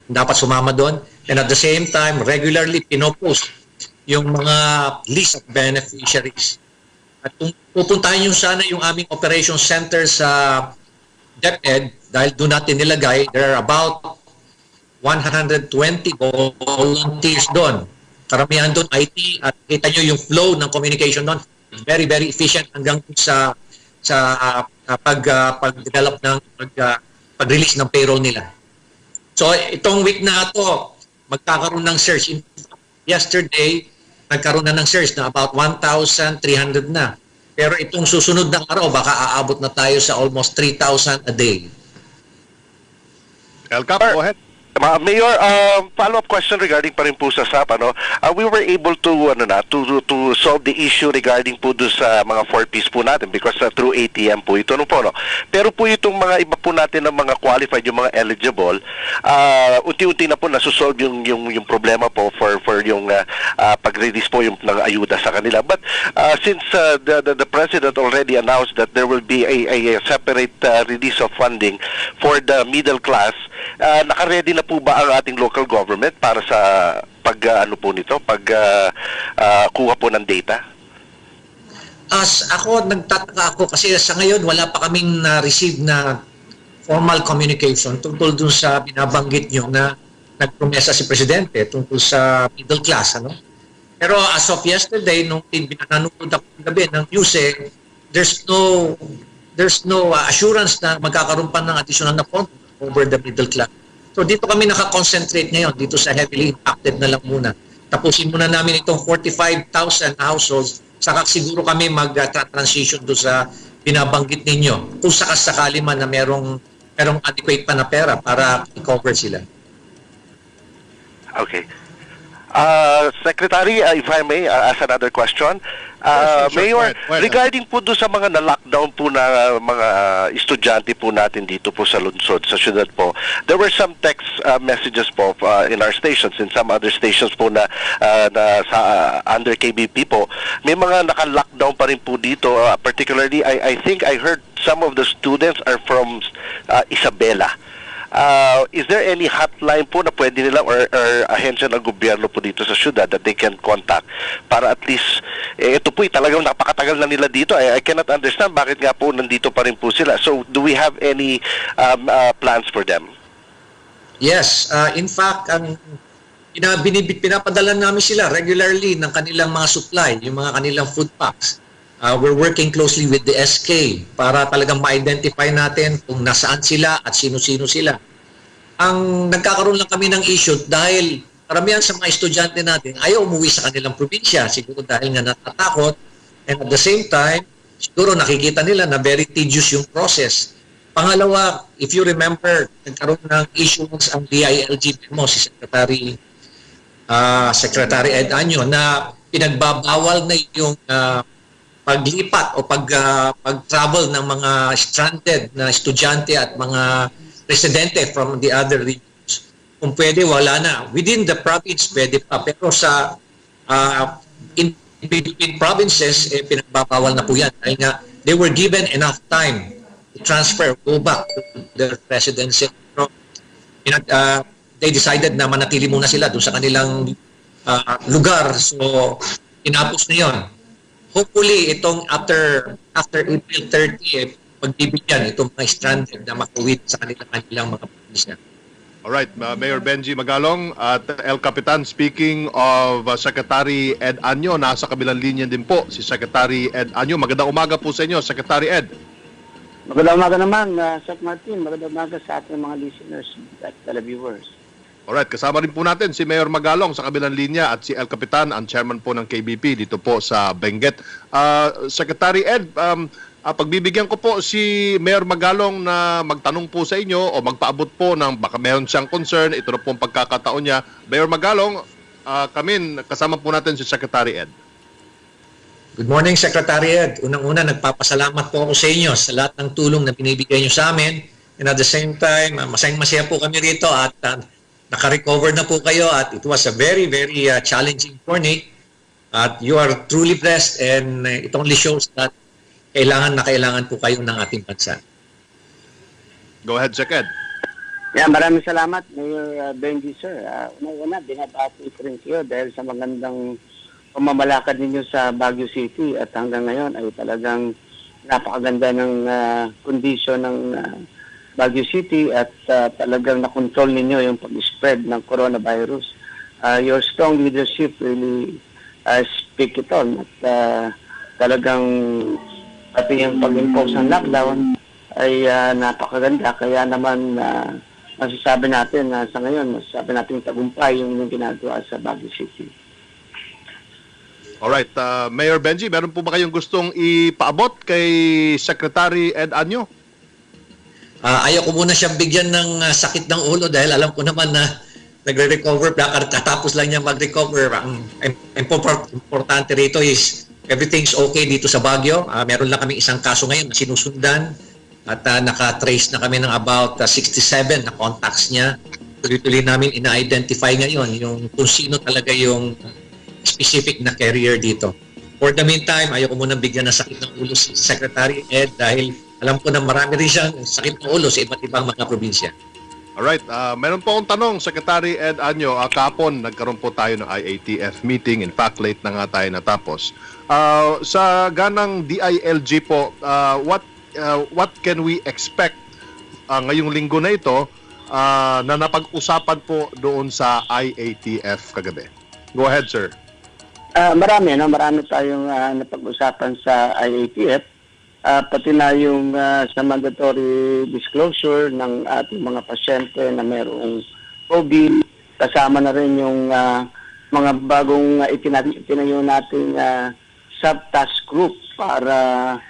dapat sumama doon. And at the same time, regularly pinopost yung mga list of beneficiaries. At kung pupuntahan nyo sana yung aming operation center sa DepEd, dahil doon natin nilagay, there are about 120 volunteers doon. Karamihan doon IT, at kita nyo yung flow ng communication doon. Very, very efficient hanggang sa pag-develop ng pag-release ng payroll nila. So itong week na ito, magkakaroon ng surge. Yesterday, nagkaroon na ng surge na about 1,300 na. Pero itong susunod na araw, baka aabot na tayo sa almost 3,000 a day. Elcap, go ahead. Mayor, follow-up question regarding pa rin po sa SAP, we were able to solve the issue regarding po doon sa mga 4Ps po natin because through ATM po ito Pero po itong mga iba po natin ng mga qualified, yung mga eligible, unti-unti na po nasusolve yung problema po for yung pag-release po yung ng ayuda sa kanila. But since the President already announced that there will be a separate release of funding for the middle class, naka-ready na po ba ang ating local government para sa kuha po ng data? Nagtataka ako kasi sa ngayon wala pa kaming na-receive na formal communication tungkol dun sa binabanggit nyo na nagpromesa si Presidente tungkol sa middle class. Pero as of yesterday, nung nanonood ako ng gabi ng news, there's no assurance na magkakaroon pa ng additional na fund over the middle class. So dito kami nakakonsentrate ngayon, dito sa heavily impacted na lang muna. Tapusin muna namin itong 45,000 households, saka siguro kami mag-transition doon sa binabanggit ninyo. Kung sakasakali man na merong adequate pa na pera para i-cover sila. Okay. Secretary, if I may ask another question. Sure. Mayor, regarding po doon sa mga na-lockdown po na mga estudyante po natin dito po sa lungsod, sa syudad po, there were some text messages po in our stations, in some other stations po na under KBP po. May mga naka-lockdown pa rin po dito. Particularly, I think I heard some of the students are from Isabela. Is there any hotline po na pwede nila or ahensya ng gobyerno po dito sa syudad that they can contact para at least, ito po talagang napakatagal na nila dito. I cannot understand bakit nga po nandito pa rin po sila. So, do we have any plans for them? Yes. In fact, pinapadala namin sila regularly ng kanilang mga supply, yung mga kanilang food packs. We're working closely with the SK para talagang ma-identify natin kung nasaan sila at sino-sino sila. Ang nagkakaroon lang kami ng issue dahil karamihan sa mga estudyante natin ayaw umuwi sa kanilang probinsya, siguro dahil nga natatakot, and at the same time, siguro nakikita nila na very tedious yung process. Pangalawa, if you remember, nagkaroon ng issues ang DILG mo, si Secretary Ed Año, na pinagbabawal na yung paglipat o pag-travel ng mga stranded na estudyante at mga residente from the other regions. Kung pwede, wala na. Within the province, pwede pa. Pero sa in provinces, pinagbabawal na po yan. Dahil nga, they were given enough time to transfer, go back to their residency. They decided na manatili muna sila doon sa kanilang lugar. So, tinapos na yon. Hopefully, itong after April 30, pagbibigyan itong mga stranded na makauwi sa kanilang mga probinsya. Alright, Mayor Benji Magalong at El Capitan, speaking of Secretary Ed Año, nasa kabilang linya din po si Secretary Ed Año. Magandang umaga po sa inyo, Secretary Ed. Magandang umaga naman, Sec Martin. Magandang umaga sa ating mga listeners at televiewers. Alright, kasama rin po natin si Mayor Magalong sa kabilang linya at si El Capitan, ang chairman po ng KBP dito po sa Benguet. Secretary Ed, pagbibigyan ko po si Mayor Magalong na magtanong po sa inyo o magpaabot po ng baka meron siyang concern, ito na po ang pagkakataon niya. Mayor Magalong, kasama po natin si Secretary Ed. Good morning, Secretary Ed. Unang-una, nagpapasalamat po ako sa inyo sa lahat ng tulong na binibigay niyo sa amin. And at the same time, masayang-masaya po kami rito at naka-recover na po kayo at it was a very, very challenging journey. At you are truly blessed and it only shows that kailangan po kayo ng ating bansa. Go ahead, Sec Ed. Yeah, maraming salamat, Mayor Benji, sir. Una-una, binabati ko rin kayo dahil sa magandang pamamalakad ninyo sa Baguio City at hanggang ngayon ay talagang napakaganda ng kondisyon ng Baguio City at talagang nakontrol ninyo yung pag-spread ng coronavirus. Your strong leadership really speak it on at talagang pati yung pag-impose ng lockdown ay napakaganda. Kaya naman masasabi natin na sa ngayon, masasabi natin tagumpay yung ginagawa sa Baguio City. Alright, Mayor Benji, meron po ba kayong gustong ipaabot kay Secretary Ed Anyo? Ayaw ko muna siyang bigyan ng sakit ng ulo dahil alam ko naman na nagre-recover, katapos lang niya mag-recover. Ang importante rito is everything's okay dito sa Baguio. Meron lang kami isang kaso ngayon na sinusundan at naka-trace na kami ng about 67 na contacts niya. Tuloy-tuloy namin ina-identify ngayon yung kung sino talaga yung specific na carrier dito. For the meantime, ayaw ko muna bigyan ng sakit ng ulo si Secretary Ed dahil alam ko na marami rin siyang sakit ng ulo sa iba't ibang mga probinsya. Alright, meron po akong tanong, Secretary Ed Anyo. Kahapon, nagkaroon po tayo ng IATF meeting. In fact, late na nga tayo natapos. Sa ganang DILG po, what can we expect ngayong linggo na ito na napag-usapan po doon sa IATF kagabi? Go ahead, sir. Marami tayong napag-usapan sa IATF, pati na yung sa mandatory disclosure ng ating mga pasyente na mayroong COVID, kasama na rin yung mga bagong itinayo nating sub-task group para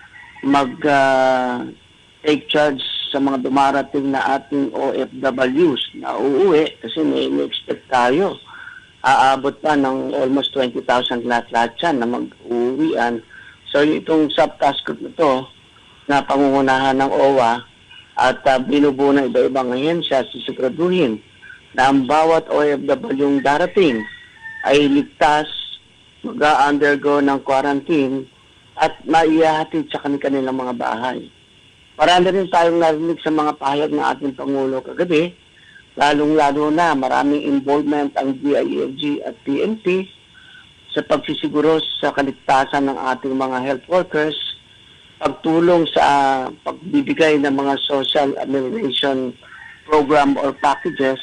take charge sa mga dumarating na ating OFWs na uuwi kasi may expect tayo. Aabot pa ng almost 20,000 lahat yan na mag-uwian. So itong sub-task group na ito na pangungunahan ng OWA at binubuo ng iba-ibang ahensya, sisiguraduhin na ang bawat OFW yung darating ay ligtas, mag-undergo ng quarantine at maihahatid sa kanilang mga bahay. Marami rin tayong narinig sa mga pahayag ng ating Pangulo kagabi, lalong-lalo na maraming involvement ang DILG at PNP sa pagsisiguro sa kaligtasan ng ating mga health workers, pagtulong sa pagbibigay ng mga social amelioration program or packages,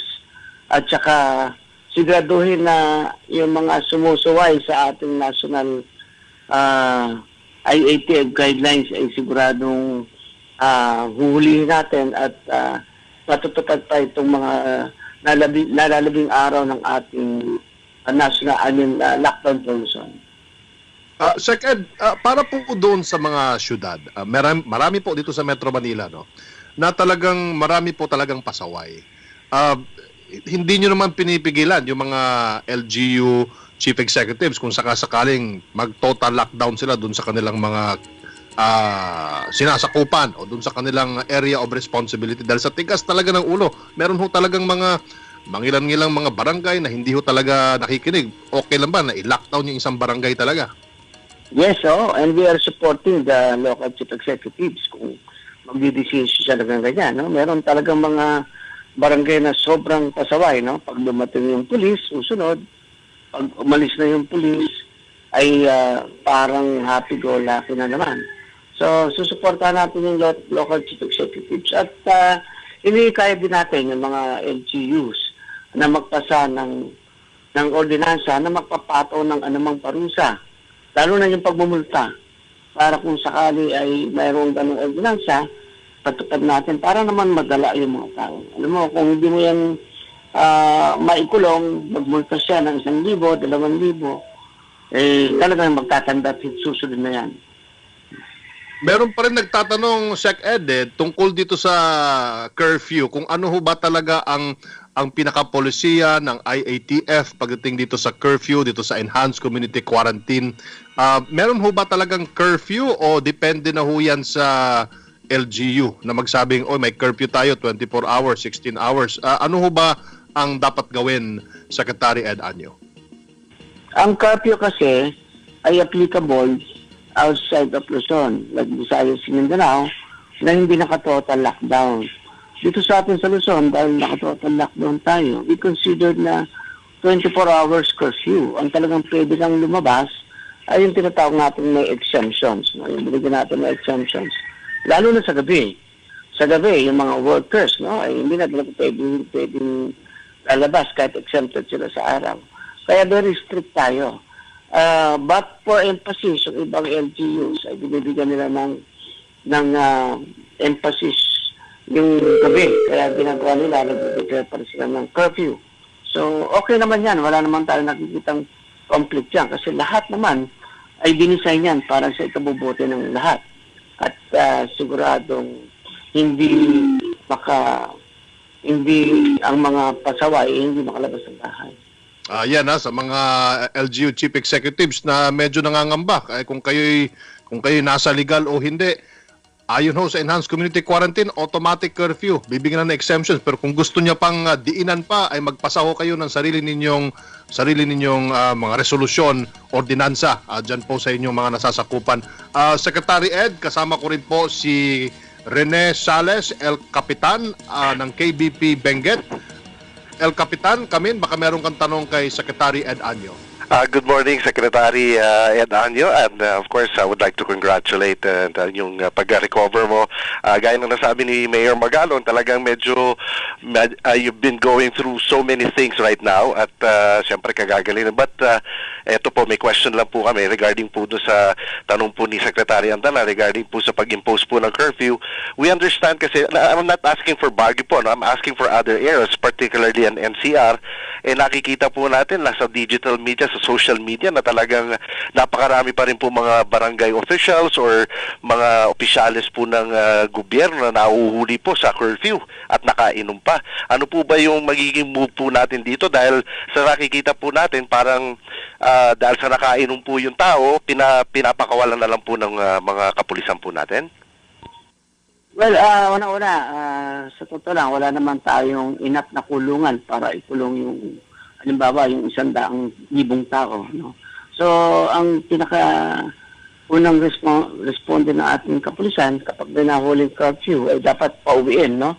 at saka siguraduhin na yung mga sumusuway sa ating national IATF guidelines ay siguradong huhulihin natin at matutupad pa itong mga nalalabing araw ng ating lockdown provision. Sec Ed, para po doon sa mga syudad, marami po dito sa Metro Manila, no, na talagang marami po talagang pasaway. Hindi nyo naman pinipigilan yung mga LGU chief executives kung sakasakaling mag-total lockdown sila doon sa kanilang mga sinasakupan o doon sa kanilang area of responsibility dahil sa tigas talaga ng ulo. Meron ho talagang mga mangilan-ngilang mga barangay na hindi ho talaga nakikinig. Okay lang ba na i-lockdown yung isang barangay talaga? Yes, and we are supporting the local chief executives kung magdidesisyon siya ng ganyan. No? Meron talagang mga barangay na sobrang pasaway. No? Pag dumating yung pulis, susunod. Pag umalis na yung pulis, ay parang happy-go-lucky na naman. So, susuportahan natin yung local chief executives at inikaya din natin yung mga LGUs na magpasa ng ordinansa na magpapato ng anumang parusa. Lalo na yung pagmumulta para kung sakali ay mayroong ganong ordinansa, patupad natin para naman madala yung mga tao. Alam mo, kung hindi mo yan maikulong, magmulta siya ng 1,000, 2,000, talagang magtatanda at susunod na yan. Meron pa rin nagtatanong, Sec Ed, tungkol dito sa curfew, kung ano ho ba talaga ang pinaka-polisiya ng IATF pagdating dito sa curfew, dito sa enhanced community quarantine. Meron ho ba talagang curfew o depende na ho yan sa LGU na magsabing, may curfew tayo, 24 hours, 16 hours. Ano ho ba ang dapat gawin, Secretary Ed Anyo? Ang curfew kasi ay applicable outside of Luzon, like Visayas, Mindanao, na hindi naka-total lockdown. dito sa atin sa Luzon, dahil nakatotal lockdown tayo, we considered na 24 hours curfew. Ang talagang pwede lang lumabas ay yung tinatawag natin may exemptions. No? Yung binigyan natin may exemptions. Lalo na sa gabi. Sa gabi, yung mga workers, no? Ay hindi na talaga pwedeng lalabas kahit exempted sila sa araw. Kaya very strict tayo. But for emphasis, yung ibang LGUs ay binibigyan nila ng emphasis yung gabi. Kaya ginagawa nila, nag-declare pa rin sila ng curfew. So, okay naman yan. Wala naman tayo nakikitang conflict yan. Kasi lahat naman ay dinesign yan para sa ikabubuti ng lahat. At siguradong hindi ang mga pasaway hindi makalabas ng bahay. Yan sa mga LGU chief executives na medyo nangangamba kung kayo'y nasa legal o hindi. Ayon ho sa enhanced community quarantine, automatic curfew, bibigyan na ng exemptions, pero kung gusto niya pang diinan pa ay magpasa ho kayo ng sarili ninyong mga resolusyon, ordinansa diyan po sa inyong mga nasasakupan. Secretary Ed, kasama ko rin po si Rene Sales, El Capitan ng KBP Benguet. El Capitan, baka meron kang tanong kay Secretary Ed Anyo. Good morning, Secretary Ed Anyo, and of course, I would like to congratulate yung pag-recover mo. Gaya ng nasabi ni Mayor Magalon, talagang medyo you've been going through so many things right now at siyempre kagagaling. But eto po, may question lang po kami regarding po do sa tanong po ni Secretary Andala regarding po sa pag-impose po ng curfew. We understand kasi, I'm not asking for Baguio po, no? I'm asking for other areas, particularly an NCR. Nakikita po natin sa digital media, sa social media na talagang napakarami pa rin po mga barangay officials or mga opisyales po ng gobyerno na nauhuli po sa curfew at nakainom pa. Ano po ba yung magiging move po natin dito dahil sa nakikita po natin parang dahil sa nakainom po yung tao, pinapakawalan na lang po ng mga kapulisan po natin? Well, una-una, sa totoo lang, wala naman tayong enough na kulungan para ikulong yung halimbawa, yung 100,000 tao. No? So, ang unang responde ng ating kapulisan kapag may nahuling curfew ay dapat pauwiin. No?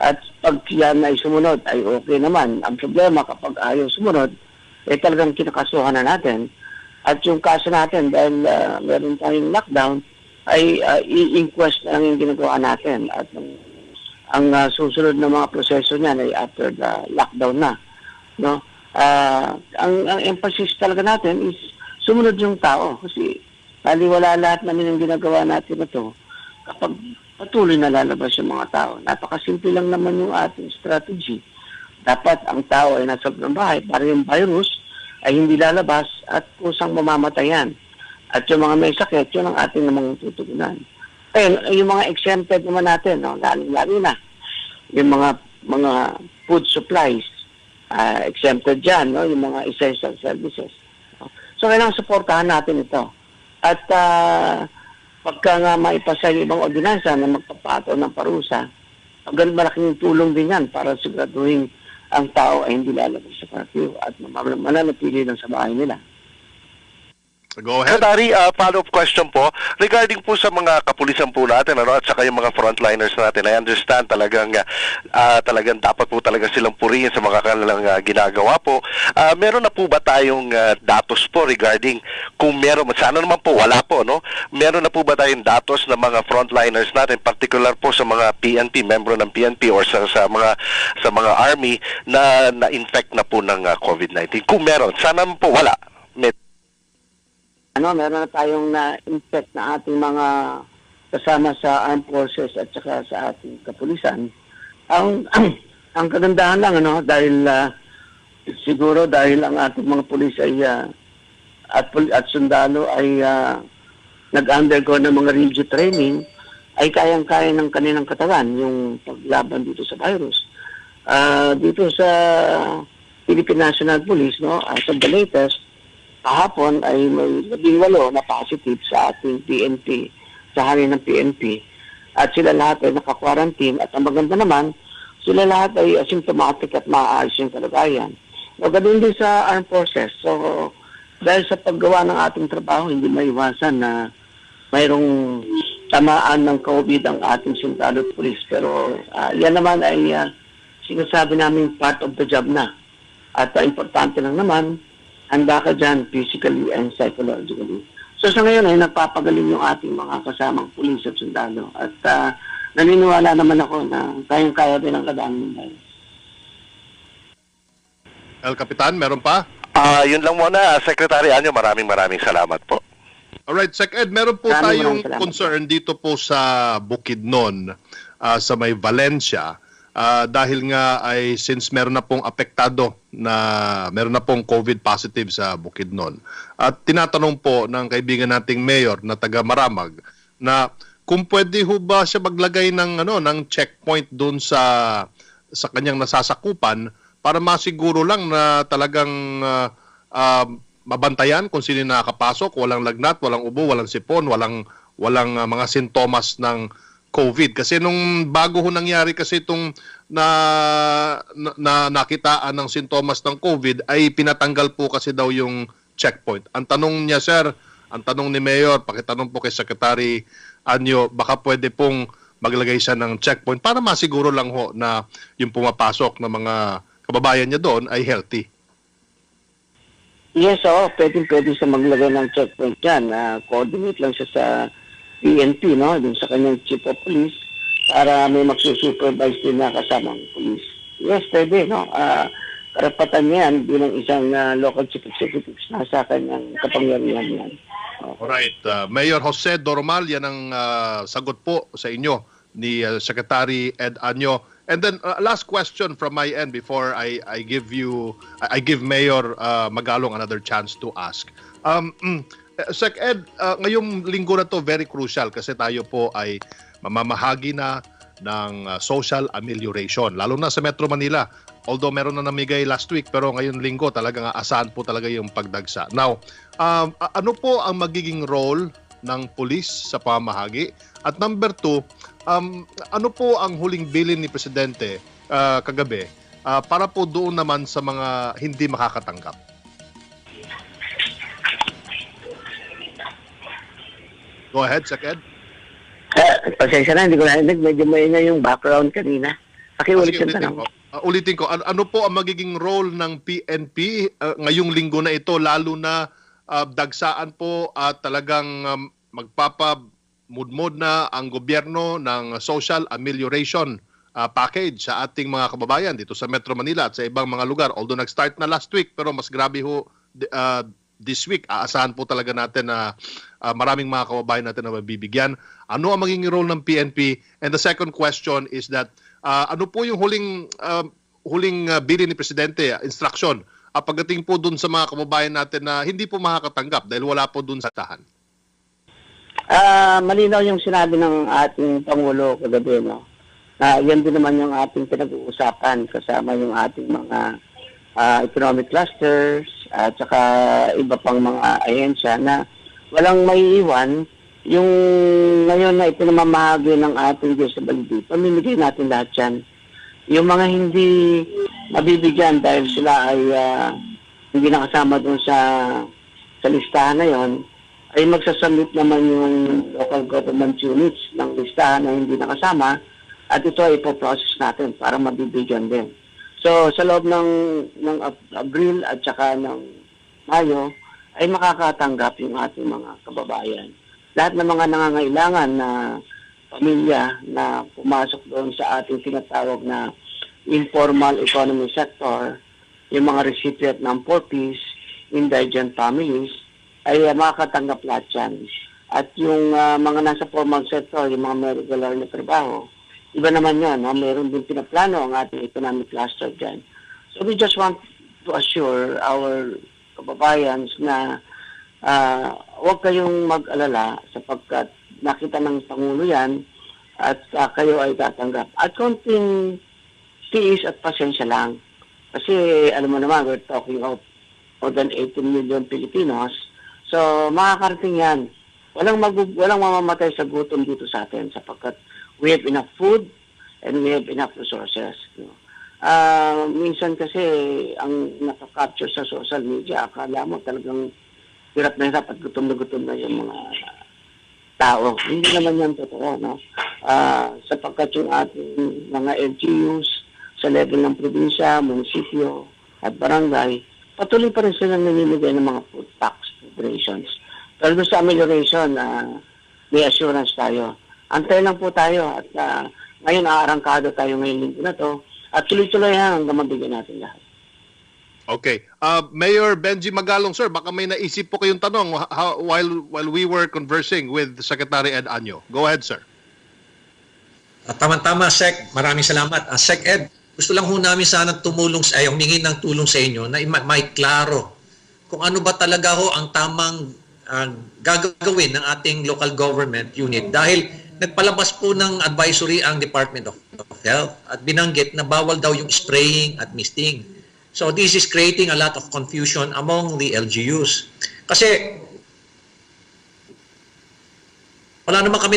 At pag yan ay sumunod, ay okay naman. Ang problema kapag ayaw sumunod, talagang kinakasuhan na natin. At yung kaso natin, dahil meron tayong lockdown, ay i-inquest na lang yung ginagawa natin. At ang susunod na mga proseso niyan ay after the lockdown na. No? Ang emphasis talaga natin is sumunod yung tao kasi baliwala lahat namin yung ginagawa natin na to kapag patuloy na lalabas yung mga tao. Napakasimple lang naman yung ating strategy. Dapat ang tao ay nasa ng bahay para yung virus ay hindi lalabas at kusang mamamatayan. At yung mga may sakit, yun ang ating namang tutugunan. Ayun, yung mga exempted naman natin, no? Lalo na yung mga food supplies, exempted dyan, no? Yung mga essential services. So, kailangan supportahan natin ito. At pagka nga maipasa yung ibang ordinansa na magpapato ng parusa, malaking tulong din yan para siguraduhin ang tao ay hindi lalabas sa curfew at mananatili lang sa bahay nila. Go ahead. Secretary, follow-up question po. Regarding po sa mga kapulisan po natin at saka yung mga frontliners natin, I understand talagang dapat po talaga silang purihin sa mga kanilang ginagawa po. Meron na po ba tayong datos po regarding kung meron, sana naman po, wala po, no? Meron na po ba tayong datos ng mga frontliners natin, particular po sa mga PNP, membro ng PNP or sa mga army na na-infect na po ng COVID-19? Kung meron, sana naman po wala. Meron na tayong na-infect na ating mga kasama sa armed forces at saka sa ating kapulisan. Ang kagandahan lang, dahil siguro dahil ang ating mga pulis ay at sundalo ay nag-undergo ng mga rigid training, ay kayang-kaya ng kanilang katawan yung paglaban dito sa virus. Dito sa Philippine National Police, as of the latest, kahapon ay may 18 na positive sa ating PNP, sa hari ng PNP. At sila lahat ay naka-quarantine. At ang maganda naman, sila lahat ay asymptomatic at maayos yung kalagayan. Ganoon din sa armed forces. So, dahil sa paggawa ng ating trabaho, hindi maiwasan na mayroong tamaan ng COVID ang ating sundalo at pulis. Pero yan naman ay sinasabi namin part of the job na. At importante lang naman, handa ka dyan physically and psychologically. So sa ngayon ay nagpapagaling yung ating mga kasamang pulis at sundalo. At naniniwala naman ako na kayang-kaya din ang kadaang nila. El Capitan, meron pa? Yun lang muna, Secretary Anyo, maraming salamat po. Alright, Sec Ed, meron po Maraming tayong salamat. concern dito po sa Bukidnon, sa may Valencia, dahil nga ay since meron na pong apektado na meron na pong COVID positive sa Bukidnon. At tinatanong po ng kaibigan nating mayor na taga Maramag na kung pwede ho ba siya maglagay ng ng checkpoint doon sa kanyang nasasakupan para masiguro lang na talagang mabantayan kung sino nakakapasok, walang lagnat, walang ubo, walang sipon, walang mga sintomas ng COVID. Kasi nung bago ho nangyari kasi itong nakitaan ng sintomas ng COVID ay pinatanggal po kasi daw yung checkpoint. Ang tanong niya, sir, ang tanong ni Mayor, pakitanong po kay Secretary Anyo, baka pwede pong maglagay siya ng checkpoint para masiguro lang ho na yung pumapasok ng mga kababayan niya doon ay healthy. Yes, pwede siya maglagay ng checkpoint dyan. Coordinate lang siya sa PNP, no? Dun sa kanyang chief of police para may magsusupervise din na kasamang police. Yes, pwede, no? Karapatan niya yan bilang isang local chief executive na sa kanyang kapangyarihan yan. Alright. Mayor Jose Dormal, yan ang sagot po sa inyo ni Secretary Ed Anyo. And then last question from my end before I give Mayor Magalong another chance to ask. Sec Ed, ngayong linggo na to very crucial kasi tayo po ay mamamahagi na ng social amelioration lalo na sa Metro Manila. Although meron na namigay last week pero ngayong linggo talagang aasahan po talaga yung pagdagsa. Now, ano po ang magiging role ng pulis sa pamahagi? At number 2, ano po ang huling bilin ni Presidente kagabi para po doon naman sa mga hindi makakatanggap? Go ahead, Sec Ed. Pasensya na, hindi ko narinig. Medyo maingay yung background kanina. Pakiulit yung tanong. Ulitin ko, ano po ang magiging role ng PNP ngayong linggo na ito, lalo na dagsaan po at talagang magpapamudmod na ang gobyerno ng social amelioration package sa ating mga kababayan dito sa Metro Manila at sa ibang mga lugar. Although nag-start na last week, pero mas grabe ho this week. Aasahan po talaga natin na maraming mga kababayan natin na mabibigyan. Ano ang magiging role ng PNP? And the second question is that ano po yung huling bilin ni Presidente, instruction, pagdating po dun sa mga kababayan natin na hindi po makakatanggap dahil wala po dun sa tahan? Malinaw yung sinabi ng ating Pangulo kagabi, no? Yan din naman yung ating pinag-uusapan kasama yung ating mga economic clusters at saka iba pang mga ahensya na walang maiiwan. Yung ngayon na ipinamamahagi ng ating disability, pamimigay natin lahat yan. Yung mga hindi mabibigyan dahil sila ay hindi nakasama doon sa listahan na yon, ay magsasubmit naman yung local government units ng listahan na hindi nakasama at ito ay ipoprocess natin para mabibigyan din. So sa loob ng Abril at saka ng Mayo ay makakatanggap yung ating mga kababayan. Lahat ng mga nangangailangan na pamilya na pumasok doon sa ating tinatawag na informal economy sector, yung mga recipient ng 4Ps, indigent families, ay makakatanggap lahat yan. At yung mga nasa formal sector, yung mga may regular na trabaho, iba naman yan, mayroon din pinaplano ang ating economic cluster dyan. So we just want to assure our kababayans na huwag kayong mag-alala sapagkat nakita ng Pangulo yan at kayo ay tatanggap. At konting tiis at pasensya lang. Kasi alam mo naman, we're talking of more than 18 million Filipinos. So makakarating yan. Walang mamamatay sa gutom dito sa atin sapagkat we have enough food and we have enough resources. Minsan kasi ang nakaka-capture sa social media, akala mo talagang hirap na hirap at gutom na yung mga tao. Hindi naman yan totoo, no? Sapagkat yung ating mga LGUs sa level ng probinsya, munisipyo, at barangay, patuloy pa rin silang namimigay ng mga food packs, preparations. Pero doon sa amelioration, may assurance tayo. Antay lang po tayo at ngayon aarangkado tayo ngayong linggo na to at tuloy-tuloy hanggang mabigyan natin lahat. Okay. Mayor Benji Magalong, sir, baka may naisip po kayong tanong while we were conversing with Secretary Ed Anyo. Go ahead, sir. Tama-tama, Sec. Maraming salamat. Sec Ed, gusto lang ho namin sana humingi ng tulong sa inyo na may klaro kung ano ba talaga ho ang tamang gagawin ng ating local government unit dahil nagpalabas po ng advisory ang Department of Health at binanggit na bawal daw yung spraying at misting. So this is creating a lot of confusion among the LGUs. Kasi wala naman kami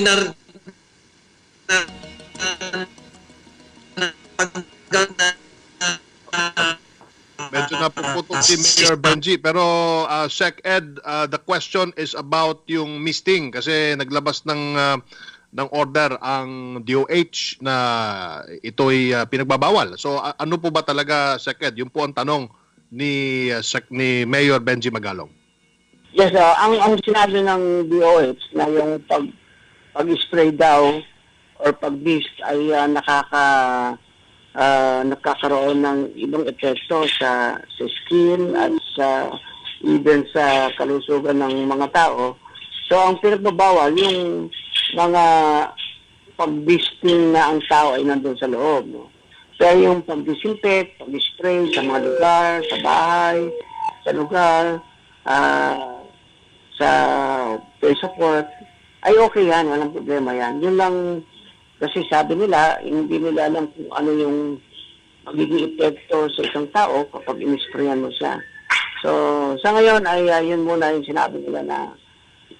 medyo napuputok si Mayor Benji. Pero Sec Ed, the question is about yung misting kasi naglabas ng order ang DOH na ito'y pinagbabawal. So ano po ba talaga, Sec Ed? Yun po ang tanong ni Mayor Benji Magalong. Yes, ang sinabi ng DOH na yung pag-spray daw or pag-mist ay nakakaroon ng ibang epekto sa skin at even sa kalusugan ng mga tao. So ang pinagbabawal yung mga pag-misting na ang tao ay nandun sa loob. No? Pero yung pag-disinfect, pag-spray sa mga lugar, sa bahay, sa lugar, sa place of work, ay okay yan, walang problema yan. Yun lang, kasi sabi nila, hindi nila alam kung ano yung magiging epekto sa isang tao kapag in-sprayan mo siya. So, sa ngayon ay yun muna yung sinabi nila na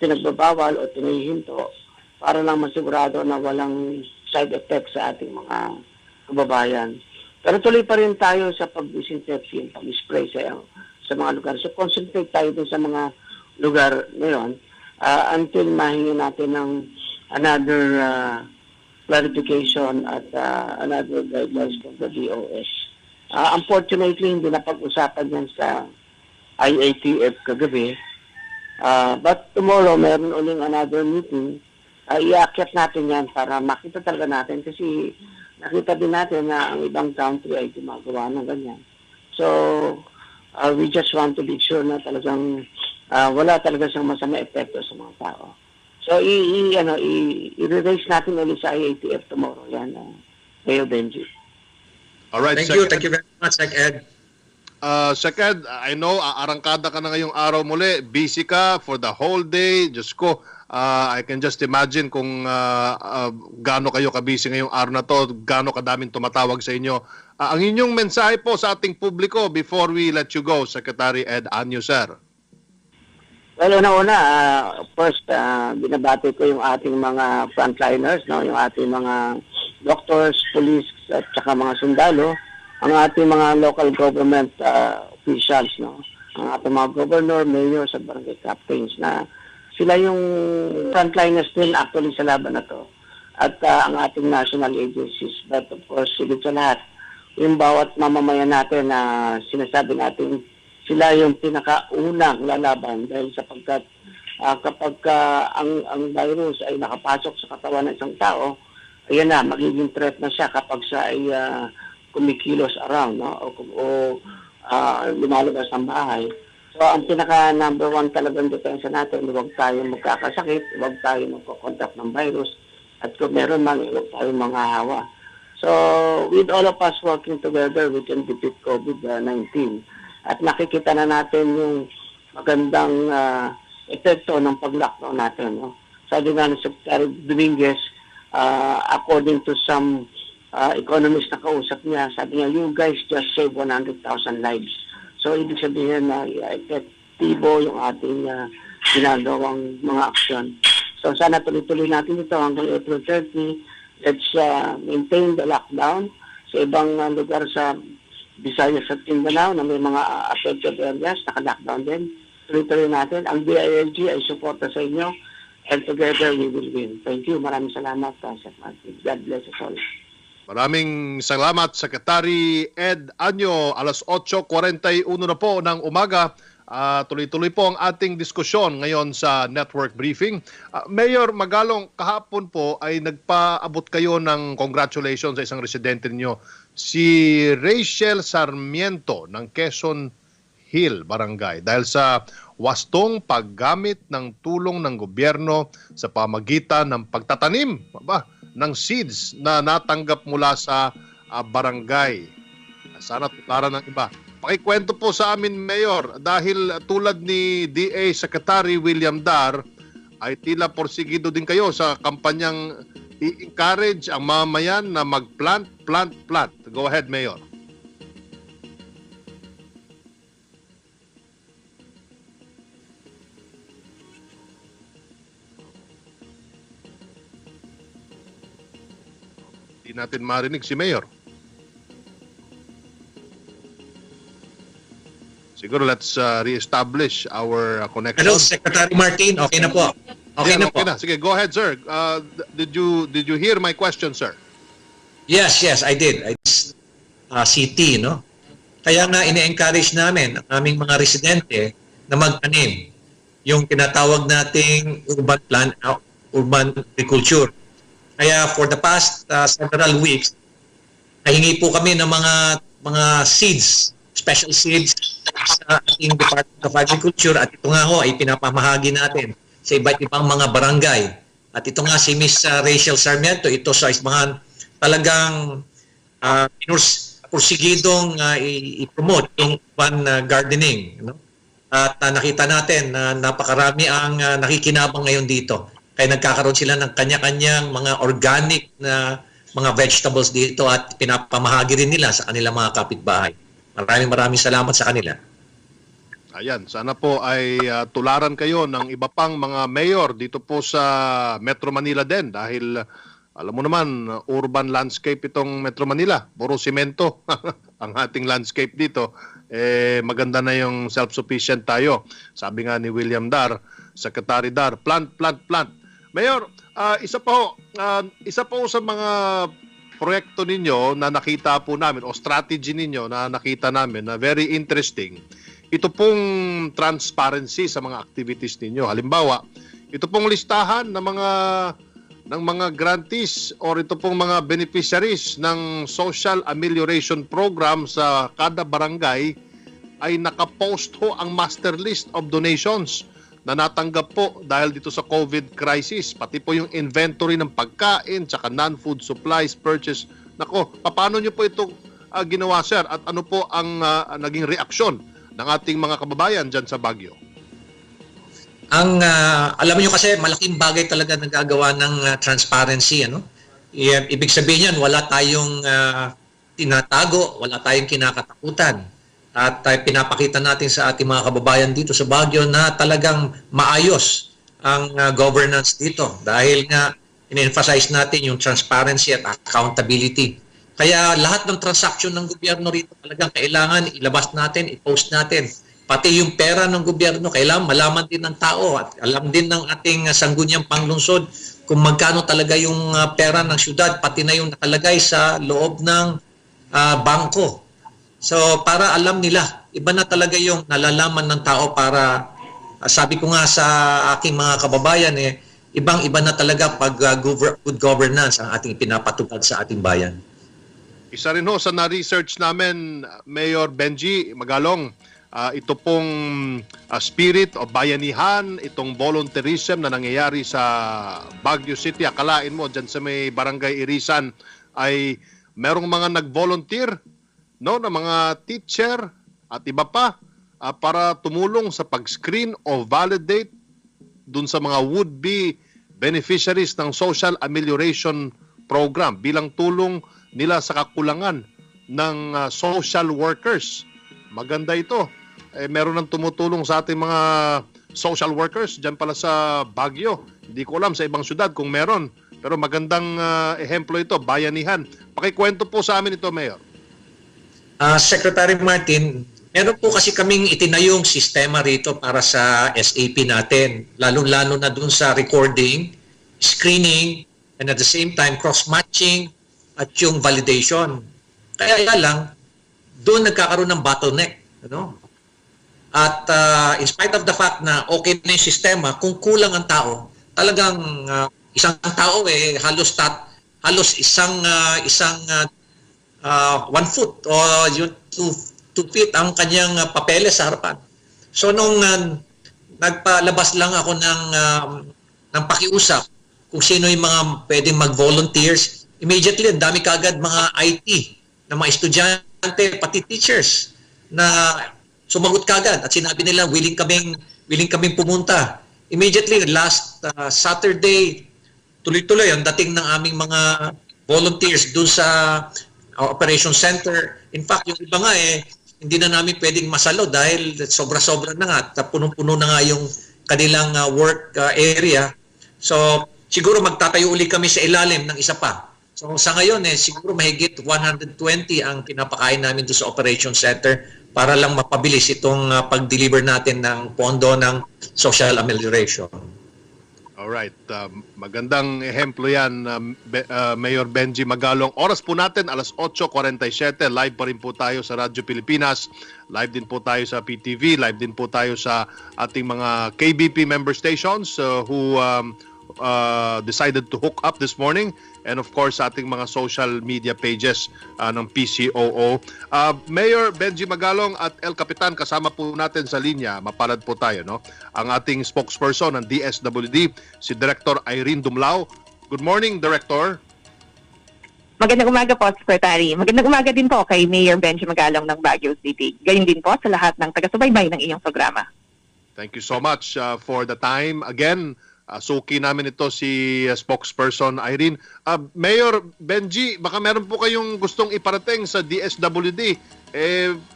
pinagbabawal o tinihinto para lang masigurado na walang side effects sa ating mga kababayan. Pero tuloy pa rin tayo sa pag-disinfection, pag-spray sa mga lugar. So, concentrate tayo dun sa mga lugar ngayon until mahingi natin ng another clarification at another guidelines from the DOS. Unfortunately, hindi na pag-usapan yan sa IATF kagabi. But tomorrow, meron uling another meeting. Iakyat natin yan para makita talaga natin kasi nakita din natin na ang ibang country ay gumagawa ng ganyan. So, we just want to be sure na talagang wala talaga siyang masama epekto sa mga tao. So, i-raise natin ulit sa IATF tomorrow. Yan, Mayor Benji. Alright, Thank you very much, Sec Ed. Sec Ed, I know, arangkada ka na ngayong araw muli. Busy ka for the whole day. Diyos ko, I can just imagine kung gaano kayo kabisi ngayong araw na to, gaano kadaming tumatawag sa inyo. Ang inyong mensahe po sa ating publiko before we let you go, Secretary Ed Anyo, sir. Well, una-una, first, binabati ko yung ating mga frontliners, no? Yung ating mga doctors, police, at saka mga sundalo, ang ating mga local government officials, no? Ang ating mga governor, mayors, at barangay captains na sila yung frontliners din actually sa laban na to. At ang ating national agencies, but of course, sigit sa lahat, yung bawat mamamayan natin na sinasabi natin sila yung pinakaunang lalaban dahil sapagkat kapag ang virus ay nakapasok sa katawan ng isang tao, ayan na, magiging threat na siya kapag siya ay kumikilos around, no? o lumalabas ng bahay. So, ang pinaka number one talagang depensa natin, huwag tayo magkakasakit, huwag tayo magkakontakt ng virus, at kung meron man, huwag tayo manghahawa. So, with all of us working together, we can defeat COVID-19. At nakikita na natin yung magandang epekto ng pag-lockdown natin. No? Sabi nga ni Secretary Dominguez, according to some economists na kausap niya, sabi niya, you guys just save 100,000 lives. So, ibig sabihin na epektibo yung ating ginagawang mga aksyon. So, sana tuloy-tuloy natin ito hanggang April 30. Let's maintain the lockdown sa ibang lugar sa Visayas at Mindanao na may mga affected areas, naka-lockdown din. Tuloy-tuloy natin. Ang BILG ay suporta sa inyo And together we will win. Thank you. Maraming salamat, Sir Martin. God bless us all. Maraming salamat, Secretary Ed Anyo. Alas 8:41 na po ng umaga. Tuloy-tuloy po ang ating diskusyon ngayon sa network briefing. Mayor Magalong, kahapon po ay nagpaabot kayo ng congratulations sa isang residente ninyo, si Rachel Sarmiento ng Quezon Hill Barangay, dahil sa wastong paggamit ng tulong ng gobyerno sa pamagitan ng pagtatanim ng seeds na natanggap mula sa barangay. Sana tularan ng iba. Pakikwento po sa amin, Mayor, dahil tulad ni DA Secretary William Dar, ay tila porsigido din kayo sa kampanyang i-encourage ang mamayan na mag-plant. Go ahead, Mayor. Hindi natin marinig si Mayor. Siguro let's re-establish our connection. Hello, Secretary Martin. Okay na po. Okay na po. Okay na. Sige, go ahead, sir. Did you hear my question, sir? Yes, I did. CT, no? Kaya nga ine-encourage namin ang aming mga residente na magtanim. Yung tinatawag nating urban agriculture. Kaya for the past several weeks, nahingi po kami ng mga seeds, special seeds sa ating Department of Agriculture, at ito nga ho ay pinapamahagi natin sa iba't ibang mga barangay. At ito nga si Miss Rachel Sarmiento, ito sa mga talagang porsigidong i-promote yung urban gardening. No? At nakita natin na napakarami ang nakikinabang ngayon dito. Kaya nagkakaroon sila ng kanya-kanyang mga organic na mga vegetables dito at pinapamahagi rin nila sa kanilang mga kapitbahay. Maraming salamat sa kanila. Ayan, sana po ay tularan kayo ng iba pang mga mayor dito po sa Metro Manila din, dahil alam mo naman, urban landscape itong Metro Manila. Puro simento ang ating landscape dito. Maganda na yung self-sufficient tayo. Sabi nga ni William Dar, Secretary Dar, plant. Mayor, isa po sa mga proyekto ninyo na nakita po namin, o strategy ninyo na nakita namin na very interesting, ito pong transparency sa mga activities ninyo. Halimbawa, ito pong listahan ng mga grantees or ito pong mga beneficiaries ng social amelioration program sa kada barangay, ay nakapost ho ang master list of donations na natanggap po dahil dito sa COVID crisis. Pati po yung inventory ng pagkain, tsaka non-food supplies purchase. Nako, paano nyo po ito ginawa, sir? At ano po ang naging reaksyon ng ating mga kababayan dyan sa Baguio? Alam niyo kasi malaking bagay talaga nagagawa ng transparency, ano? Ibig sabihin yan, wala tayong tinatago, wala tayong kinakatakutan. At pinapakita natin sa ating mga kababayan dito sa Baguio na talagang maayos ang governance dito, dahil nga in-emphasize natin yung transparency at accountability. Kaya lahat ng transaksyon ng gobyerno rito talagang kailangan ilabas natin, i-post natin. Pati yung pera ng gobyerno, kailangan malaman din ng tao at alam din ng ating sangguniang panglungsod kung magkano talaga yung pera ng syudad, pati na yung nakalagay sa loob ng bangko. So para alam nila, iba na talaga yung nalalaman ng tao para, sabi ko nga sa aking mga kababayan, ibang-iba na talaga pag good governance ang ating pinapatupad sa ating bayan. Isa rin ho sa na-research namin, Mayor Benji Magalong, ito pong spirit o bayanihan, itong volunteerism na nangyayari sa Baguio City. Akalain mo, dyan sa may Barangay Irisan ay merong mga nag-volunteer, no, na mga teacher at iba pa para tumulong sa pag-screen o validate dun sa mga would-be beneficiaries ng social amelioration program bilang tulong nila sa kakulangan ng social workers. Maganda ito. Meron nang tumutulong sa ating mga social workers dyan pala sa Baguio. Hindi ko alam sa ibang syudad kung meron. Pero magandang ehemplo ito, bayanihan. Pakikwento po sa amin ito, Mayor. Secretary Martin, Meron po kasi kaming itinayong sistema rito para sa SAP natin, lalo-lalo na dun sa recording, screening, and at the same time cross-matching at yung validation. Kaya lang, doon nagkakaroon ng bottleneck. Ano? At in spite of the fact na okay na yung sistema, kung kulang ang tao, talagang isang tao halos isang 1 foot o yung 2 feet ang kanyang papeles sa harapan. So nung nagpalabas lang ako ng pakiusap kung sino yung mga pwedeng mag-volunteers, immediately ang dami kaagad mga IT na mga estudyante, pati teachers na sumagot kaagad at sinabi nila willing kaming pumunta. Immediately last Saturday, tuloy-tuloy ang dating ng aming mga volunteers doon sa operation center. In fact, yung iba nga hindi na namin pwedeng masalo dahil sobra-sobra na nga at punong-puno na nga yung kanilang work area. So, siguro magtatayo uli kami sa ilalim ng isa pa. So, sa ngayon, siguro mahigit 120 ang pinapakain namin doon sa operation center para lang mapabilis itong pag-deliver natin ng pondo ng social amelioration. Alright, magandang ehemplo yan, Mayor Benji Magalong. Oras po natin, alas 8:47, live pa rin po tayo sa Radyo Pilipinas, live din po tayo sa PTV, live din po tayo sa ating mga KBP member stations who decided to hook up this morning, and of course sa ating mga social media pages ng PCOO. Mayor Benji Magalong at El Capitan, kasama po natin sa linya, mapalad po tayo, no? Ang ating spokesperson ng DSWD, si Director Irene Dumlao. Good morning, Director. Magandang umaga po, Secretary. Magandang umaga din po kay Mayor Benji Magalong ng Baguio City. Gayun din po sa lahat ng taga-subaybay ng iyong programa. Thank you so much for the time. Again, suki namin ito si spokesperson Irene. Mayor Benji, baka meron po kayong gustong iparating sa DSWD.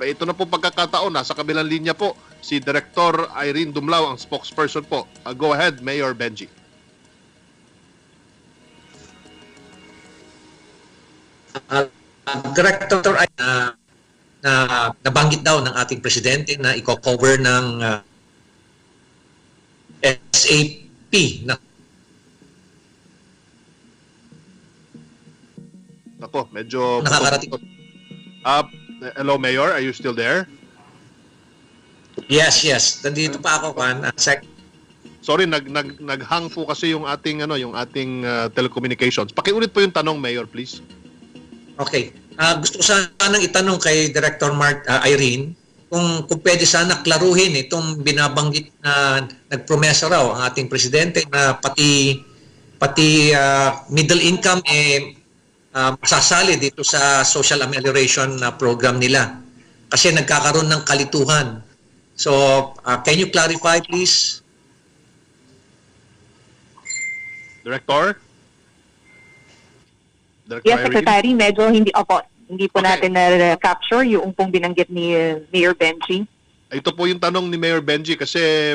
Ito na po pagkakataon. Nasa kabilang linya po si Director Irene Dumlao, ang spokesperson po. Go ahead, Mayor Benji. Director na nabanggit daw ng ating presidente na i-cover ng SAP na. Ako, medyo Nakakarating. Hello, Mayor. Are you still there? Yes. Nandito pa ako, Juan. Sorry, naghang po kasi yung ating telecommunications. Pakiulit po yung tanong, Mayor, please. Okay. Gusto ko sanang itanong kay Director Irene kung pwede sana klaruhin itong binabanggit na nagpromesa raw ang ating presidente na pati middle income sasali dito sa social amelioration program nila kasi nagkakaroon ng kalituhan. So, can you clarify please? Director? Yes, Secretary, medyo hindi po natin na-capture yung pong binanggit ni Mayor Benji. Ito po yung tanong ni Mayor Benji kasi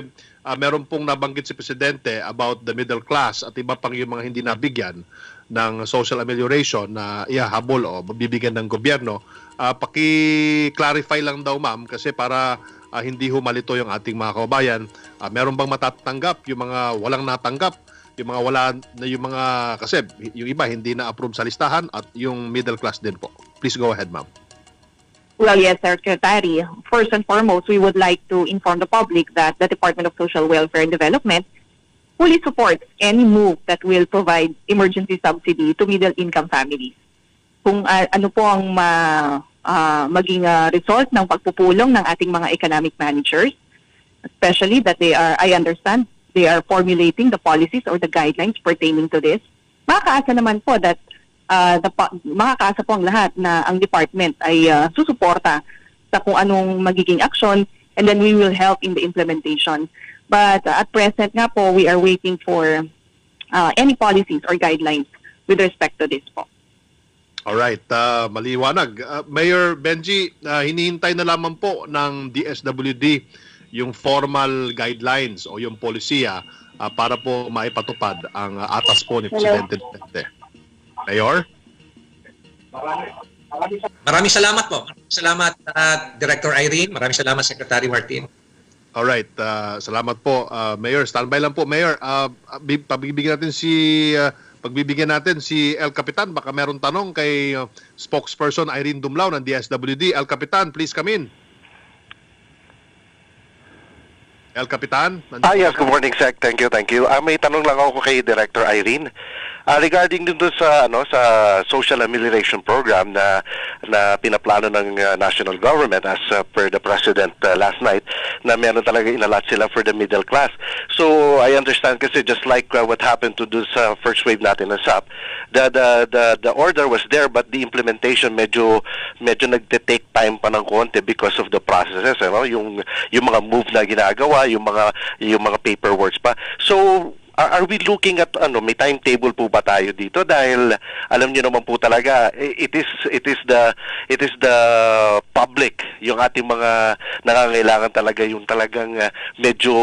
meron pong nabanggit si Presidente about the middle class at iba pang yung mga hindi nabigyan ng social amelioration na ihahabol o mabibigyan ng gobyerno. Paki-clarify lang daw, ma'am, kasi para hindi humalito yung ating mga kababayan. Meron bang matatanggap yung mga walang natanggap? Yung mga kasi yung iba hindi na approve sa listahan at yung middle class din po. Please go ahead, ma'am. Well, yes, Secretary. First and foremost, we would like to inform the public that the Department of Social Welfare and Development fully supports any move that will provide emergency subsidy to middle-income families. Kung ano po ang maging result ng pagpupulong ng ating mga economic managers, especially that I understand, they are formulating the policies or the guidelines pertaining to this. Makakaasa naman po that makakaasa po ang lahat na ang department ay susuporta sa kung anong magiging action, and then we will help in the implementation. But at present nga po, we are waiting for any policies or guidelines with respect to this po. Alright, maliwanag. Mayor Benji, hinihintay na lamang po ng DSWD yung formal guidelines o yung polisiya para po maipatupad ang atas po ni Presidente Duterte. Mayor? Maraming salamat po. Maraming salamat, Director Irene. Maraming salamat, Secretary Martin. Alright, salamat po. Mayor, standby lang po. Mayor, pagbibigyan natin si El Capitan. Baka meron tanong kay spokesperson Irene Dumlao ng DSWD. El Capitan, please come in. El Capitan? Yes, good morning, Sec. Thank you. May tanong lang ako kay Director Irene. Regarding dun sa social amelioration program na pinaplano ng national government as per the President last night, na meron talaga inalat sila for the middle class. So I understand kasi just like what happened to this first wave natin ng SAP, the order was there but the implementation medyo nagte-take time pa ng konti because of the processes, yung mga move na ginagawa, yung mga paperwork pa. So are we looking at may timetable po ba tayo dito, dahil alam niyo naman po talaga it is the public, yung ating mga nangangailangan talaga, yung talagang medyo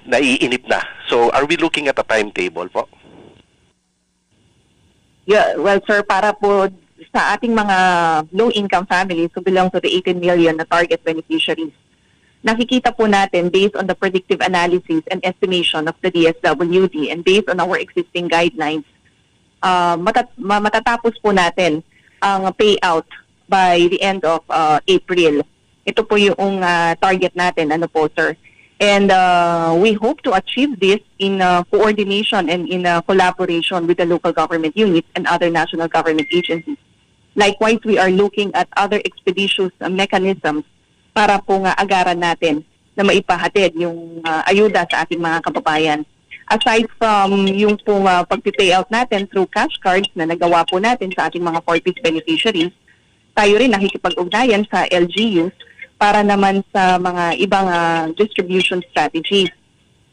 naiinip na. So are we looking at a timetable po? Yeah, well, sir, para po sa ating mga low-income families who belong to the 18 million na target beneficiaries, nakikita po natin based on the predictive analysis and estimation of the DSWD and based on our existing guidelines, matatapos po natin ang payout by the end of April. Ito po yung target natin, sir. And we hope to achieve this in coordination and in collaboration with the local government units and other national government agencies. Likewise, we are looking at other expeditious mechanisms para po nga agaran natin na maipahatid yung ayuda sa ating mga kababayan. Aside from yung pong pag-payout natin through cash cards na nagawa po natin sa ating mga 4-piece beneficiaries, tayo rin nakikipag-ugnayan sa LGUs para naman sa mga ibang distribution strategies.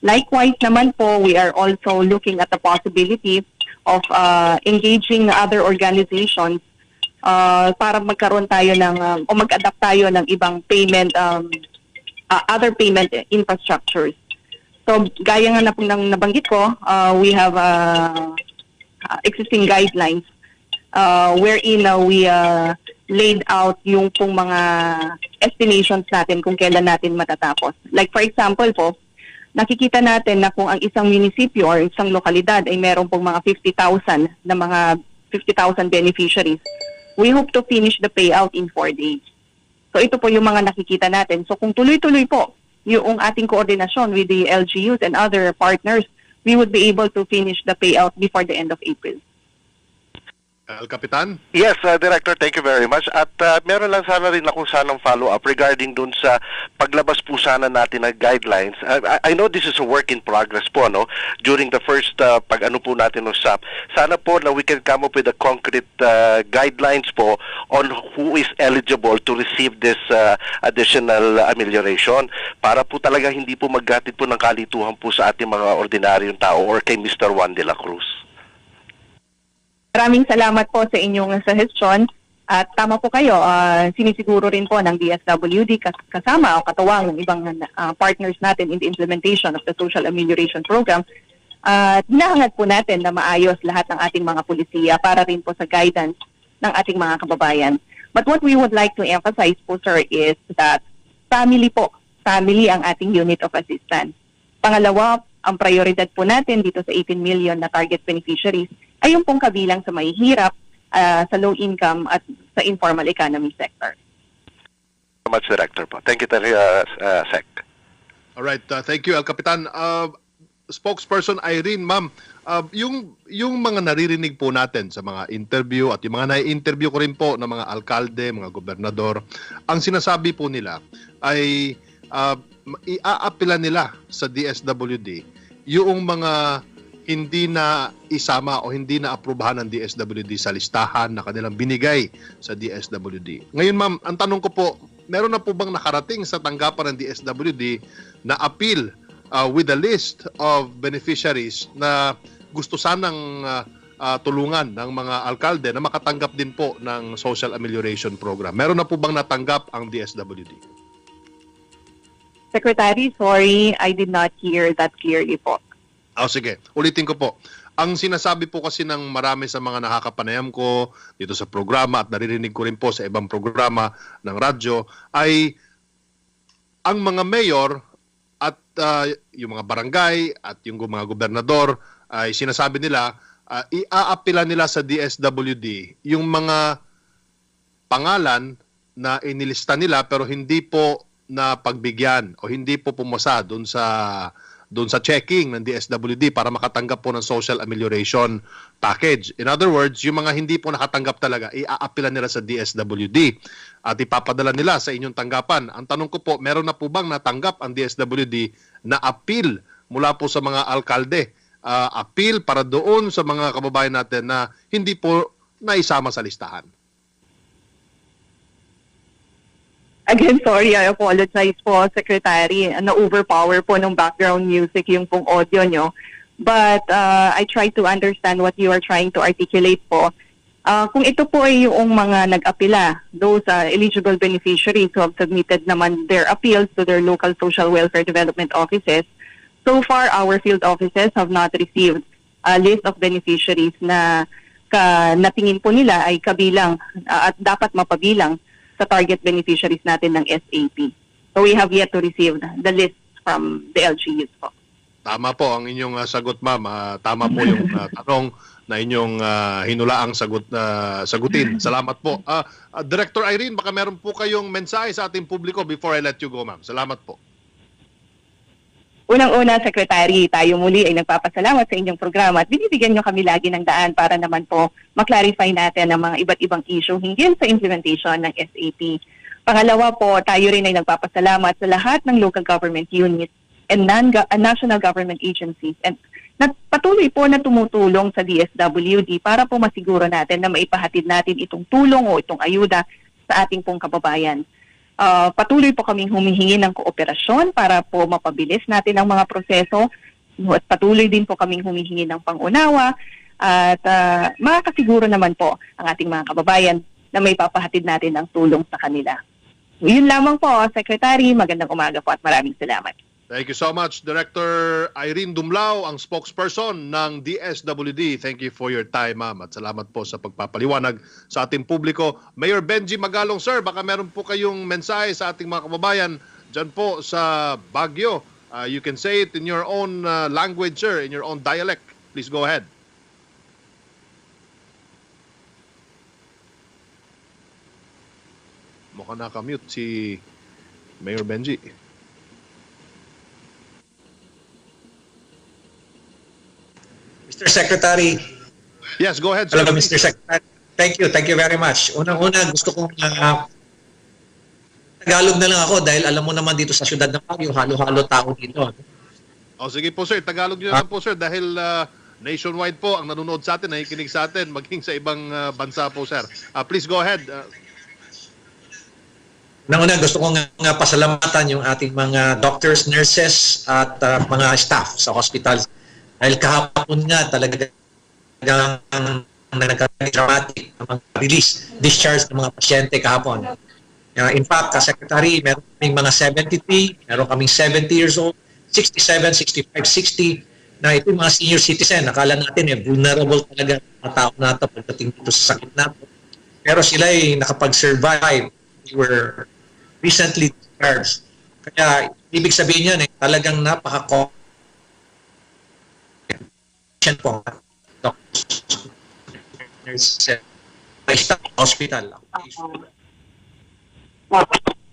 Likewise naman po, we are also looking at the possibility of engaging other organizations para magkaroon tayo ng o mag-adapt tayo ng ibang payment other payment infrastructures. So gaya nga na po nang nabanggit ko, we have existing guidelines wherein we laid out yung pong mga estimations natin kung kailan natin matatapos. Like for example po, nakikita natin na kung ang isang munisipyo or isang lokalidad ay meron pong mga 50,000 beneficiaries, we hope to finish the payout in 4 days. So ito po yung mga nakikita natin. So kung tuloy-tuloy po yung ating koordinasyon with the LGUs and other partners, we would be able to finish the payout before the end of April. El Capitan? Yes, Director, thank you very much. At meron lang sana rin akong sanang follow-up regarding dun sa paglabas po sana natin ng guidelines. I know this is a work in progress po, during the first pag-ano po natin ng SAP. Sana po na we can come up with a concrete guidelines po on who is eligible to receive this additional amelioration para po talaga hindi po maggatid po ng kalituhan po sa ating mga ordinaryong tao or kay Mr. Juan de la Cruz. Maraming salamat po sa inyong suggestion at tama po kayo, sinisiguro rin po ng DSWD kasama o katuwang ng ibang partners natin in the implementation of the Social Amelioration Program. Hinahangad po natin na maayos lahat ng ating mga pulisiya para rin po sa guidance ng ating mga kababayan. But what we would like to emphasize po, sir, is that family ang ating unit of assistance. Pangalawa, ang prioridad po natin dito sa 18 million na target beneficiaries ay yung pong kabilang sa mahihirap, sa low income at sa informal economy sector. So much, Director po. Thank you, Sec. Alright, thank you, El Capitan. Spokesperson Irene, ma'am, yung mga naririnig po natin sa mga interview at yung mga nai-interview ko rin po ng mga alkalde, mga gobernador, ang sinasabi po nila ay iaapila nila sa DSWD yung mga hindi na isama o hindi na aprubahan ng DSWD sa listahan na kanilang binigay sa DSWD. Ngayon, ma'am, ang tanong ko po, meron na po bang nakarating sa tanggapan ng DSWD na appeal with a list of beneficiaries na gusto sanang tulungan ng mga alkalde na makatanggap din po ng Social Amelioration Program? Meron na po bang natanggap ang DSWD? Secretary, sorry, I did not hear that clearly po. Sige. Ulitin ko po. Ang sinasabi po kasi ng marami sa mga nakakapanayam ko dito sa programa at naririnig ko rin po sa ibang programa ng radyo ay ang mga mayor at yung mga barangay at yung mga gobernador ay sinasabi nila iaapila nila sa DSWD yung mga pangalan na inilista nila pero hindi po na pagbigyan o hindi po pumasa doon sa checking ng DSWD para makatanggap po ng social amelioration package. In other words, yung mga hindi po nakatanggap talaga, iaapila nila sa DSWD at ipapadala nila sa inyong tanggapan. Ang tanong ko po, meron na po bang natanggap ang DSWD na appeal mula po sa mga alkalde? Appeal para doon sa mga kababayan natin na hindi po naisama sa listahan. Again, sorry, I apologize po, Secretary. Na-overpower po ng background music yung pong audio nyo. But I try to understand what you are trying to articulate po. Kung ito po ay yung mga nag-apila, those eligible beneficiaries who have submitted naman their appeals to their local social welfare development offices, so far our field offices have not received a list of beneficiaries na natingin po nila ay kabilang at dapat mapabilang sa target beneficiaries natin ng SAP. So we have yet to receive the list from the LGUs po. Tama po ang inyong sagot, ma'am. Tama po yung tanong na inyong hinulaang sagutin. Salamat po. Director Irene, baka meron po kayong mensahe sa ating publiko before I let you go, ma'am. Salamat po. Unang-una, Secretary, tayo muli ay nagpapasalamat sa inyong programa at binibigyan nyo kami lagi ng daan para naman po maklarify natin ang mga iba't ibang issue hinggil sa implementation ng SAP. Pangalawa po, tayo rin ay nagpapasalamat sa lahat ng local government units and national government agencies and patuloy po na tumutulong sa DSWD para po masiguro natin na maipahatid natin itong tulong o itong ayuda sa ating pong kababayan. Patuloy po kaming humihingi ng kooperasyon para po mapabilis natin ang mga proseso at patuloy din po kaming humihingi ng pangunawa at makakasiguro naman po ang ating mga kababayan na may papahatid natin ang tulong sa kanila. Yun lamang po, Secretary. Magandang umaga po at maraming salamat. Thank you so much, Director Irene Dumlao, ang spokesperson ng DSWD. Thank you for your time, ma'am. At salamat po sa pagpapaliwanag sa ating publiko. Mayor Benji Magalong, sir, baka meron po kayong mensahe sa ating mga kababayan dyan po sa Baguio. You can say it in your own language, sir, in your own dialect. Please go ahead. Mukhang nakamute si Mayor Benji. Mr. Secretary. Yes, go ahead, sir. Hello, Mr. Secretary. Thank you very much. Unang-una, gusto kong Tagalog na lang ako dahil alam mo naman dito sa siyudad ng Baguio, halo-halo tao dito. Sige po, sir. Tagalog nyo lang po, sir, dahil nationwide po ang nanonood sa atin, nakikinig sa atin, maging sa ibang bansa po, sir. Please go ahead. Unang-una, gusto kong nga pasalamatan yung ating mga doctors, nurses, at mga staff sa hospital. Dahil kahapon nga talaga nagka-dramatic ang mga release, discharge ng mga pasyente kahapon. In fact, Secretary, meron kaming mga 73, meron kaming 70 years old, 67, 65, 60, na ito yung mga senior citizen. Nakala natin vulnerable talaga ang tao natin pagdating dito sa sakit natin. Pero sila ay nakapag-survive. We were recently discharged. Kaya ibig sabihin yan, talagang napaka po hospital.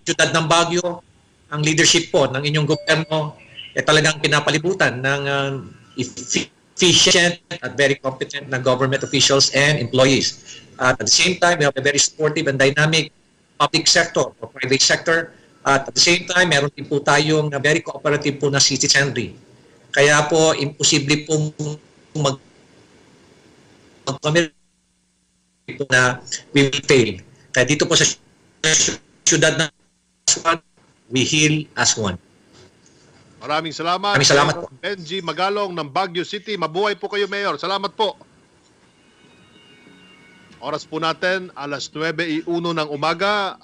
Siyudad ng Baguio, ang leadership po ng inyong gobyerno talagang pinapalibutan ng efficient at very competent na government officials and employees. At the same time, we have a very supportive and dynamic public sector or private sector. At the same time, meron din po tayong very cooperative po na citizenry. Kaya po, imposible pong mag-commit na we will fail. Kaya dito po sa siyudad na we heal as one. Maraming salamat. Maraming salamat po. Benji Magalong ng Baguio City. Mabuhay po kayo, Mayor. Salamat po. Oras po natin, alas 9:01 ng umaga.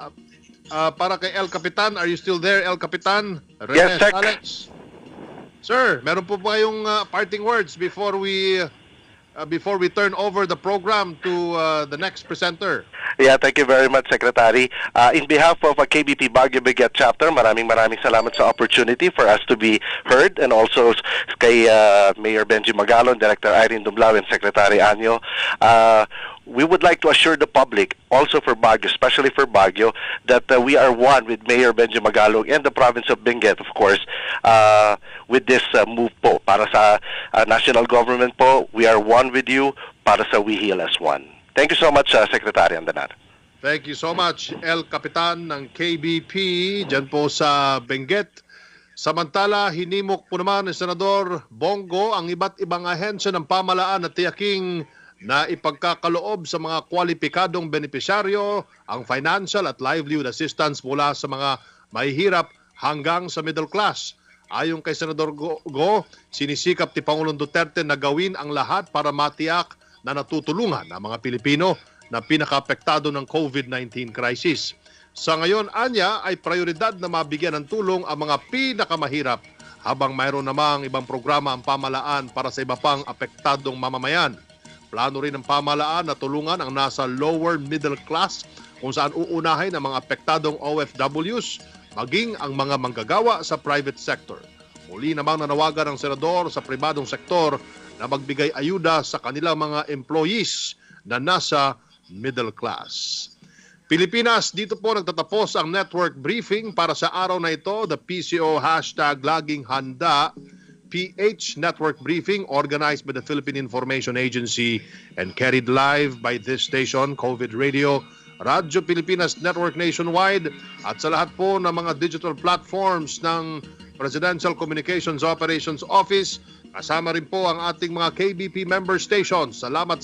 Para kay El Capitan, are you still there, El Capitan? Yes, sir. Alex. Sir, meron po ba kayong parting words before we before we turn over the program to the next presenter. Yeah, thank you very much, Secretary. In behalf of a KBP Baguio Benguet chapter, maraming salamat sa opportunity for us to be heard, and also kay Mayor Benji Magalon, Director Irene Dumlao, and Secretary Anyo. We would like to assure the public, also for Baguio, especially for Baguio, that we are one with Mayor Benji Magalong and the province of Benguet, of course, with this move po. Para sa national government po, we are one with you para sa We Heal as One. Thank you so much, Secretary Andanar. Thank you so much, El Capitan ng KBP, dyan po sa Benguet. Samantala, hinimok po naman ni Senador Bongo ang iba't ibang ahensya ng pamahalaan na tiyaking na ipagkakaloob sa mga kwalipikadong benepisyaryo ang financial at livelihood assistance mula sa mga mahihirap hanggang sa middle class. Ayon kay Senador Go, sinisikap ni Pangulong Duterte na gawin ang lahat para matiyak na natutulungan ang mga Pilipino na pinakaapektado ng COVID-19 crisis. Sa ngayon, anya, ay prioridad na mabigyan ng tulong ang mga pinakamahirap habang mayroon namang ibang programa ang pamahalaan para sa iba pang apektadong mamamayan. Plano rin ng pamahalaan na tulungan ang nasa lower middle class kung saan uunahin ang mga apektadong OFWs maging ang mga manggagawa sa private sector. Muli namang nanawagan ng senador sa pribadong sektor na magbigay ayuda sa kanilang mga employees na nasa middle class. Pilipinas, dito po nagtatapos ang network briefing para sa araw na ito. The PCO hashtag Laging Handa PH Network Briefing organized by the Philippine Information Agency and carried live by this station, COVID Radio, Radyo Pilipinas Network Nationwide, at sa lahat po ng mga digital platforms ng Presidential Communications Operations Office. Kasama rin po ang ating mga KBP member stations. Salamat.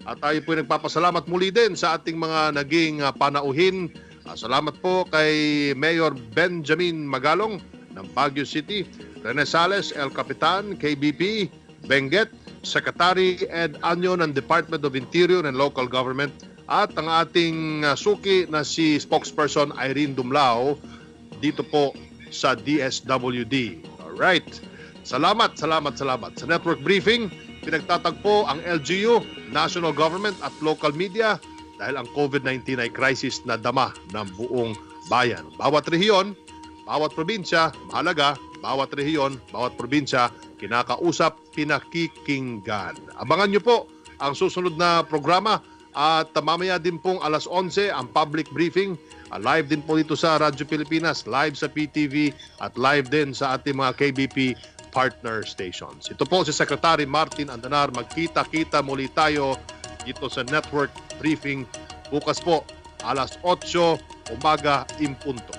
At tayo po nagpapasalamat muli din sa ating mga naging panauhin. Salamat po kay Mayor Benjamin Magalong ng Baguio City, Rene Sales, El Capitan, KBP, Benguet, Secretary Ed Anyo ng Department of Interior and Local Government, at ang ating suki na si spokesperson Irene Dumlao dito po sa DSWD. Alright. Salamat. Sa network briefing, pinagtatagpo ang LGU, national government at local media dahil ang COVID-19 ay crisis na dama ng buong bayan. Bawat rehiyon, bawat probinsya, mahalaga, bawat rehiyon, bawat probinsya, kinakausap, pinakikinggan. Abangan nyo po ang susunod na programa at mamaya din pong alas 11 ang public briefing. Live din po dito sa Radyo Pilipinas, live sa PTV at live din sa ating mga KBP partner stations. Ito po si Secretary Martin Andanar. Magkita-kita muli tayo dito sa network briefing bukas po alas 8 umaga in punto.